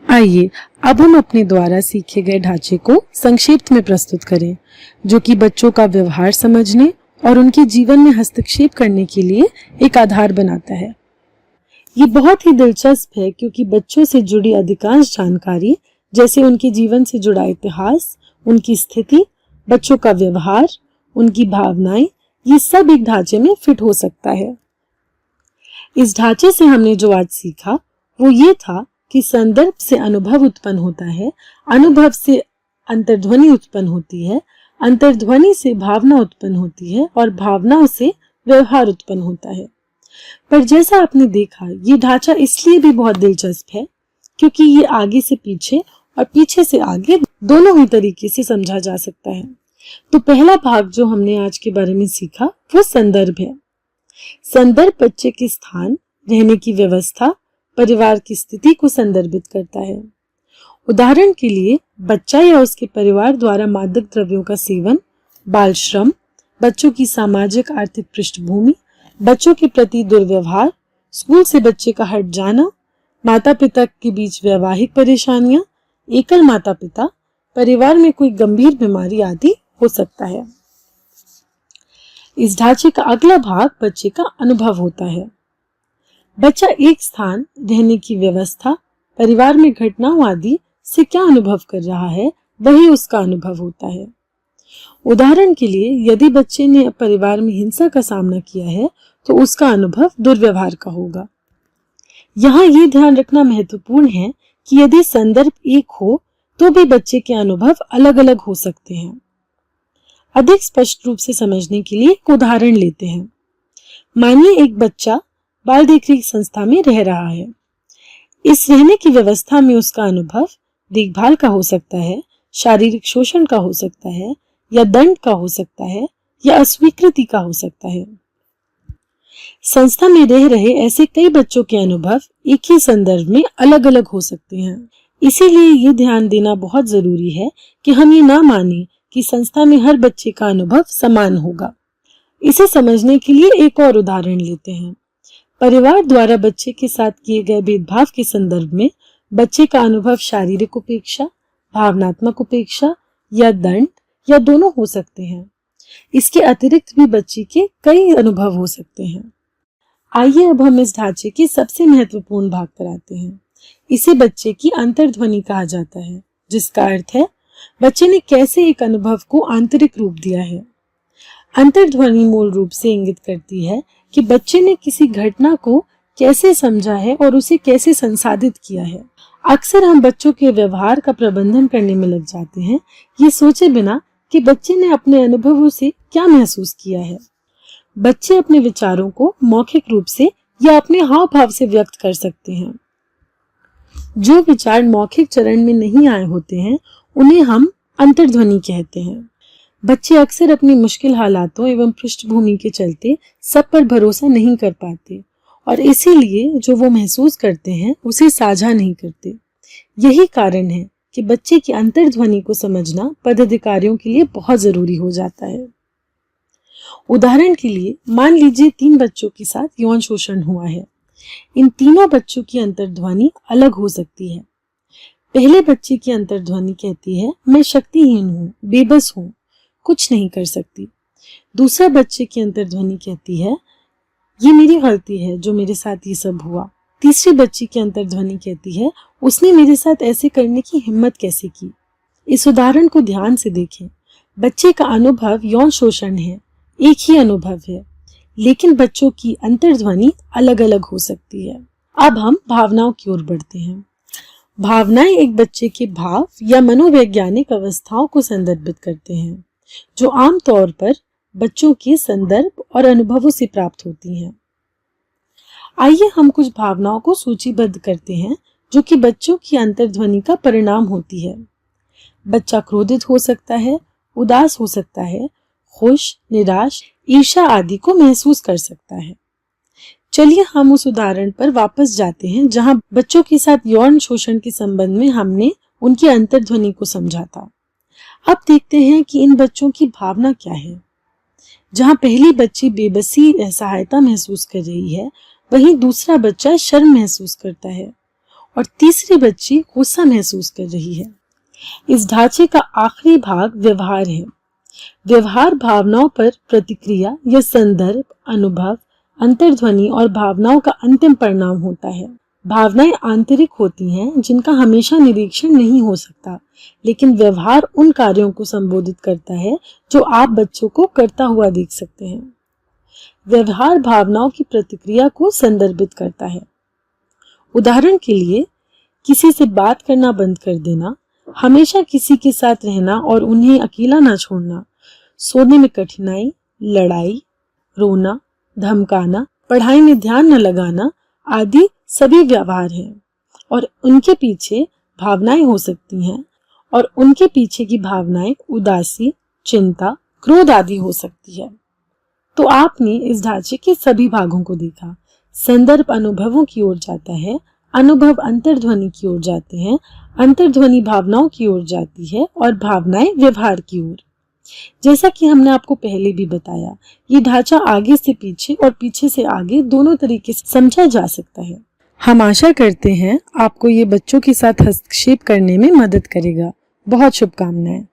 आइए अब हम अपने द्वारा सीखे गए ढांचे को संक्षेप में प्रस्तुत करें, जो कि बच्चों का व्यवहार समझने और उनके जीवन में हस्तक्षेप करने के लिए एक आधार बनाता है। ये बहुत ही दिलचस्प है क्योंकि बच्चों से जुड़ी अधिकांश जानकारी, जैसे उनके जीवन से जुड़ा इतिहास, उनकी स्थिति, बच्चों का व्यवहार, उनकी भावनाएं, ये सब एक ढांचे में फिट हो सकता है। इस ढांचे से हमने जो आज सीखा वो ये था कि संदर्भ से अनुभव उत्पन्न होता है, अनुभव से अंतर्ध्वनि उत्पन्न होती है, अंतर्ध्वनि से भावना उत्पन्न होती है और भावनाओं से व्यवहार उत्पन्न होता है। पर जैसा आपने देखा, ये ढांचा इसलिए भी बहुत दिलचस्प है क्योंकि ये आगे से पीछे और पीछे से आगे दोनों ही तरीके से समझा जा सकता है। तो पहला भाग जो हमने आज के बारे में सीखा वो संदर्भ है। संदर्भ बच्चे के स्थान, रहने की व्यवस्था, परिवार की स्थिति को संदर्भित करता है। उदाहरण के लिए बच्चा या उसके परिवार द्वारा मादक द्रव्यों का सेवन, बाल श्रम, बच्चों की सामाजिक आर्थिक पृष्ठभूमि, बच्चों के प्रति दुर्व्यवहार, स्कूल से बच्चे का हट जाना, माता पिता के बीच वैवाहिक परेशानियां, एकल माता पिता, परिवार में कोई गंभीर बीमारी आदि हो सकता है। इस ढांचे का अगला भाग बच्चे का अनुभव होता है। बच्चा एक स्थान, रहने की व्यवस्था, परिवार में घटनाओं आदि से क्या अनुभव कर रहा है, वही उसका अनुभव होता है। उदाहरण के लिए यदि बच्चे ने परिवार में हिंसा का सामना किया है तो उसका अनुभव दुर्व्यवहार का होगा। यहाँ ये ध्यान रखना महत्वपूर्ण है कि यदि संदर्भ एक हो तो भी बच्चे के अनुभव अलग अलग हो सकते हैं। अधिक स्पष्ट रूप से समझने के लिए एक उदाहरण लेते हैं। मानिए एक बच्चा बाल देखरेख संस्था में रह रहा है। इस रहने की व्यवस्था में उसका अनुभव देखभाल का हो सकता है, शारीरिक शोषण का हो सकता है, या दंड का हो सकता है, या अस्वीकृति का हो सकता है। संस्था में रह रहे ऐसे कई बच्चों के अनुभव एक ही संदर्भ में अलग अलग हो सकते हैं। इसीलिए ये ध्यान देना बहुत जरूरी है कि हम ये ना माने कि संस्था में हर बच्चे का अनुभव समान होगा। इसे समझने के लिए एक और उदाहरण लेते हैं। परिवार द्वारा बच्चे के साथ किए गए भेदभाव के संदर्भ में बच्चे का अनुभव शारीरिक उपेक्षा, भावनात्मक उपेक्षा या दंड या दोनों हो सकते हैं। इसके अतिरिक्त भी बच्चे के कई अनुभव हो सकते हैं। आइए अब हम इस ढांचे के सबसे महत्वपूर्ण भाग पर आते हैं। इसे बच्चे की अंतर्ध्वनि कहा जाता है, जिसका अर्थ है बच्चे ने कैसे एक अनुभव को आंतरिक रूप दिया है। अंतर्ध्वनि मूल रूप से इंगित करती है कि बच्चे ने किसी घटना को कैसे समझा है और उसे कैसे संसाधित किया है। अक्सर हम बच्चों के व्यवहार का प्रबंधन करने में लग जाते हैं, ये सोचे बिना कि बच्चे ने अपने अनुभवों से क्या महसूस किया है। बच्चे अपने विचारों को मौखिक रूप से या अपने हाव भाव से व्यक्त कर सकते हैं। जो विचार मौखिक चरण में नहीं आए होते हैं उन्हें हम अंतर्ध्वनि कहते हैं। बच्चे अक्सर अपनी मुश्किल हालातों एवं पृष्ठभूमि के चलते सब पर भरोसा नहीं कर पाते और इसीलिए जो वो महसूस करते हैं उसे साझा नहीं करते। यही कारण है कि बच्चे की अंतर्ध्वनि को समझना पदाधिकारियों के लिए बहुत जरूरी हो जाता है। उदाहरण के लिए मान लीजिए 3 बच्चों के साथ यौन शोषण हुआ है। इन तीनों बच्चों की अंतर्ध्वनि अलग हो सकती है। पहले बच्चे की अंतर्ध्वनि कहती है मैं शक्तिहीन हूँ, बेबस हूँ, कुछ नहीं कर सकती। दूसरा बच्चे की अंतर्ध्वनि कहती है ये मेरी गलती है जो मेरे साथ ये सब हुआ। तीसरे बच्चे की अंतर्ध्वनि कहती है उसने मेरे साथ ऐसे करने की हिम्मत कैसे की। इस उदाहरण को ध्यान से देखें। बच्चे का अनुभव यौन शोषण है, एक ही अनुभव है, लेकिन बच्चों की अंतर्ध्वनि अलग अलग हो सकती है। अब हम भावनाओं की ओर बढ़ते हैं। भावनाएं एक बच्चे के भाव या मनोवैज्ञानिक अवस्थाओं को संदर्भित करते हैं, जो आमतौर पर बच्चों के संदर्भ और अनुभवों से प्राप्त होती हैं। आइए हम कुछ भावनाओं को सूचीबद्ध करते हैं जो कि बच्चों की अंतर्ध्वनि का परिणाम होती है। बच्चा क्रोधित हो सकता है, उदास हो सकता है, खुश, निराश, ईर्ष्या आदि को महसूस कर सकता है। चलिए हम उस उदाहरण पर वापस जाते हैं जहां बच्चों के साथ यौन शोषण के संबंध में हमने उनकी अंतर्ध्वनि को समझा था। अब देखते हैं कि इन बच्चों की भावना क्या है। जहां पहली बच्ची बेबसी असहायता महसूस कर रही है, वहीं दूसरा बच्चा शर्म महसूस करता है और तीसरी बच्ची गुस्सा महसूस कर रही है। इस ढांचे का आखिरी भाग व्यवहार है। व्यवहार भावनाओं पर प्रतिक्रिया या संदर्भ, अनुभव, अंतर्ध्वनि और भावनाओं का अंतिम परिणाम होता है। भावनाएं आंतरिक होती हैं जिनका हमेशा निरीक्षण नहीं हो सकता, लेकिन व्यवहार उन कार्यों को संबोधित करता है जो आप बच्चों को करता हुआ देख सकते हैं। व्यवहार भावनाओं की प्रतिक्रिया को संदर्भित करता है। उदाहरण के लिए, किसी से बात करना बंद कर देना, हमेशा किसी के साथ रहना और उन्हें अकेला ना छोड़ना, सोने में कठिनाई, लड़ाई, रोना, धमकाना, पढ़ाई में ध्यान न लगाना आदि सभी व्यवहार हैं और उनके पीछे भावनाएं हो सकती हैं और उनके पीछे की भावनाएं उदासी, चिंता, क्रोध आदि हो सकती है। तो आपने इस ढांचे के सभी भागों को देखा। संदर्भ अनुभवों की ओर जाता है, अनुभव अंतर्ध्वनि की ओर जाते हैं, अंतर्ध्वनि भावनाओं की ओर जाती है और भावनाएं व्यवहार की ओर। जैसा कि हमने आपको पहले भी बताया, ये ढांचा आगे से पीछे और पीछे से आगे दोनों तरीके से समझा जा सकता है। हम आशा करते हैं आपको ये बच्चों के साथ हस्तक्षेप करने में मदद करेगा। बहुत शुभकामनाएं।